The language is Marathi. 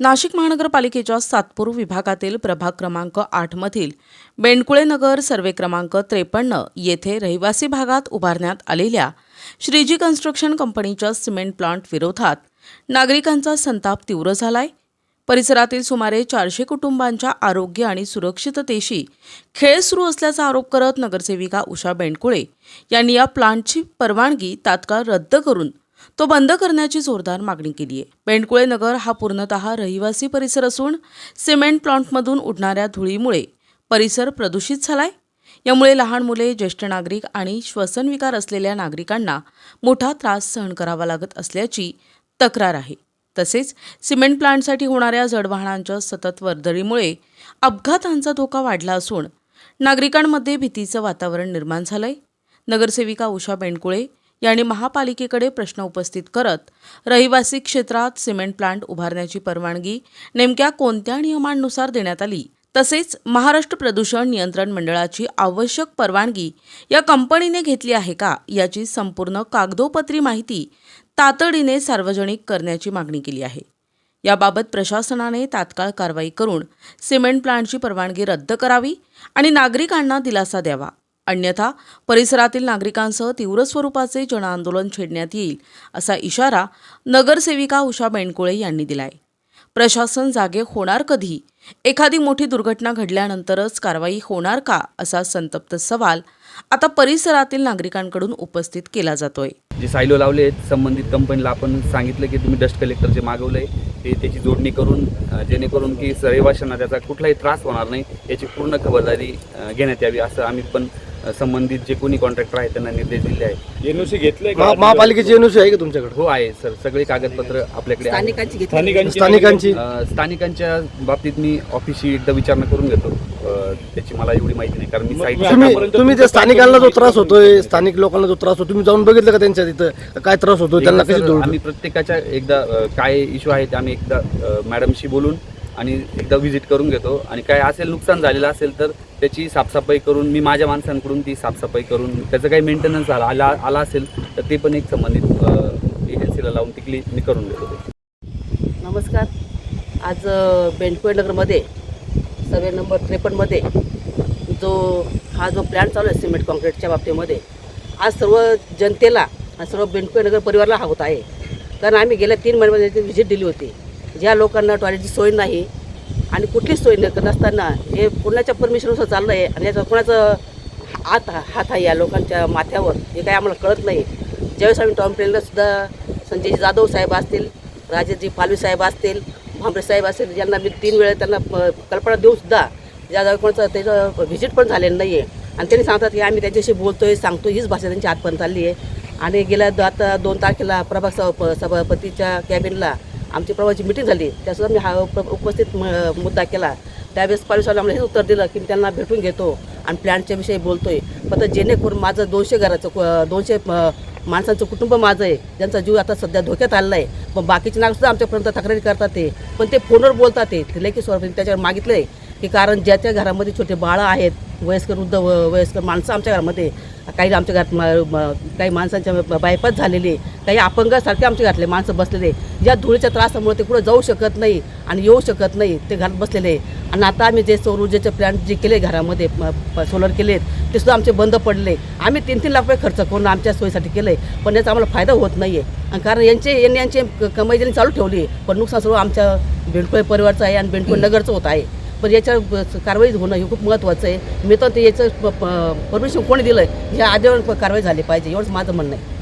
नाशिक महानगरपालिकेच्या सातपूर विभागातील प्रभाग क्रमांक 8 मधील बेंडकुळे नगर सर्वे क्रमांक 53 येथे रहिवासी भागात उभारण्यात आलेल्या श्रीजी कन्स्ट्रक्शन कंपनीच्या सिमेंट प्लांट विरोधात नागरिकांचा संताप तीव्र झालाय। परिसरातील सुमारे 400 कुटुंबांच्या आरोग्य आणि सुरक्षिततेशी खेळ सुरू असल्याचा आरोप करत नगरसेविका उषा बेंडकुळे यांनी या प्लांटची परवानगी तात्काळ रद्द करून तो बंद करण्याची जोरदार मागणी केली आहे। बेंडकुळे नगर हा पूर्णतः रहिवासी परिसर असून सिमेंट प्लांटमधून उडणाऱ्या धुळीमुळे परिसर प्रदूषित झालाय। यामुळे लहान मुले, ज्येष्ठ नागरिक आणि श्वसनविकार असलेल्या नागरिकांना मोठा त्रास सहन करावा लागत असल्याची तक्रार आहे। तसेच सिमेंट प्लांटसाठी होणाऱ्या जड वाहनांच्या सतत वर्दळीमुळे अपघातांचा धोका वाढला असून नागरिकांमध्ये भीतीचं वातावरण निर्माण झालंय। नगरसेविका उषा बेंडकुळे यांनी महापालिकेकडे प्रश्न उपस्थित करत रहिवासी क्षेत्रात सिमेंट प्लांट उभारण्याची परवानगी नेमक्या कोणत्या नियमांनुसार देण्यात आली, तसेच महाराष्ट्र प्रदूषण नियंत्रण मंडळाची आवश्यक परवानगी या कंपनीने घेतली आहे का याची संपूर्ण कागदोपत्री माहिती तातडीने सार्वजनिक करण्याची मागणी केली आहे। याबाबत प्रशासनाने तात्काळ कारवाई करून सिमेंट प्लांटची परवानगी रद्द करावी आणि नागरिकांना दिलासा द्यावा, अन्यथा परिसरातील नागरिकांसह तीव्र स्वरूपाचे जनआंदोलन छेडण्यात येईल असा इशारा नगरसेविका उषा बेंडकुळे यांनी दिलाय। प्रशासन जागे होणार कधी? एखादी मोठी दुर्घटना घडल्यानंतरच कारवाई होणार का असा संतप्त सवाल आता परिसरातील नागरिकांकडून उपस्थित केला जातोय। जे सायलो लावले आहेत संबंधित कंपनीला आपण सांगितलं की तुम्ही डस्ट कलेक्टर जे मागवलंय ते त्याची जोडणी करून जेणेकरून की रहिवाशांना त्याचा कुठलाही त्रास होणार नाही याची पूर्ण खबरदारी घेण्यात यावी असं आम्ही पण संबंधित जे कोणी कॉन्ट्रॅक्टर आहे त्यांना निर्देश दिले आहेत। एनओसी घेतलंय का? महापालिकेची एनओसी आहे का तुमच्याकडे? हो आहे सर, सगळे कागदपत्र आपल्याकडे स्थानिकांची स्थानिकांच्या बाबतीत मी ऑफिसशी एकदा विचारणा करून घेतो, त्याची मला एवढी माहिती नाही कारण मी साईट तुम्ही त्या स्थानिकांना जो त्रास होतोय, स्थानिक लोकांना जो त्रास होतो, तुम्ही जाऊन बघितलं का त्यांच्या तिथं काय त्रास होतो, त्यांना कशी धूळ? आम्ही प्रत्येकाच्या एकदा काय इश्यू आहे ते आम्ही एकदा मॅडमशी बोलून आणि एकदा व्हिजिट करून घेतो आणि काय असेल नुकसान झालेलं असेल तर त्याची साफसफाई करून मी माझ्या माणसांकडून ती साफसफाई करून त्याचं काही मेंटेनन्स आला असेल तर ते पण एक संबंधित एजन्सीला लावून तिकली मी करून देतो। नमस्कार। आज बेंडकुळे नगरमध्ये सर्वे नंबर 53मध्ये हा जो प्लॅन चालू आहे सिमेंट कॉन्क्रीटच्या बाबतीमध्ये आज सर्व जनतेला सर्व बेंडकुळे नगर परिवाराला हा होत आहे। कारण आम्ही गेल्या 3 महिन्यामध्ये व्हिजिट दिली होती। ज्या लोकांना टॉयलेटची सोय नाही आणि कुठलीच सोय नसताना हे कोणाच्या परमिशननुसार चाललं आहे आणि याचा कोणाचं हात आहे या लोकांच्या माथ्यावर हे काही आम्हाला कळत नाही। ज्यावेळेस आम्ही टाउन प्लॅनला सुद्धा संजयजी जाधव साहेब असतील, राजेशजी पालवी साहेब असतील, भांबरे साहेब असतील, ज्यांना मी 3 वेळा त्यांना कल्पना देऊनसुद्धा ज्या कोणाचं त्याचं व्हिजिट पण झालेलं नाही आहे आणि त्यांनी सांगतात की आम्ही त्यांच्याशी बोलतोय सांगतो, हीच भाषा त्यांच्या आतपर्यंत आली आहे। आणि गेल्या आता 2 तारखेला प्रभाग सभापतीच्या कॅबिनला आमची प्रभागाची मिटिंग झाली, त्यासुद्धा मी हा उपस्थित मुद्दा केला। त्यावेळेस पालिसाला आम्हाला हेच उत्तर दिलं की मी त्यांना भेटून घेतो आणि प्लॅनच्या विषयी बोलतोय, पण जेणेकरून माझं 200 घराचं 200 माणसांचं कुटुंब माझं आहे, ज्यांचा जीव आता सध्या धोक्यात आलेला आहे। पण बाकीचे नागरिकसुद्धा आमच्यापर्यंत तक्रारी करतात ते, पण ते फोनवर बोलतात ते लेखी स्वरूपात त्याच्यावर मागितलं आहे की कारण ज्याच्या घरामध्ये छोटे बाळं आहेत, वयस्कर वृद्ध वयस्कर माणसं आमच्या घरामध्ये, काही आमच्या घरात काही माणसांच्या बायपास झालेले, काही अपंगासारखे आमच्या घरातले माणसं बसलेले, ज्या धुळीच्या त्रासामुळे ते कुठं जाऊ शकत नाही आणि येऊ शकत नाही, ते घरात बसलेले। आणि आता आम्ही जे सौर ऊर्जेचे प्लॅन्ट जे केले घरामध्ये सोलर केलेत ते सुद्धा आमचे बंद पडले। आम्ही 3-3 लाख रुपये खर्च करून आमच्या सोयीसाठी केलं आहे, पण याचा आम्हाला फायदा होत नाही आहे। आणि कारण यांची कमाई ज्यांनी चालू ठेवली पण नुकसान सर्व आमच्या बेंडकुळे परिवारचं आहे आणि बेंडकुळे नगरचं होत आहे। पण याच्यावर कारवाई होणं हे खूप महत्त्वाचं आहे। मी तर याचं परमिशन कोणी दिलं आहे ह्या आधीवर कारवाई झाली पाहिजे, एवढंच माझं म्हणणं आहे।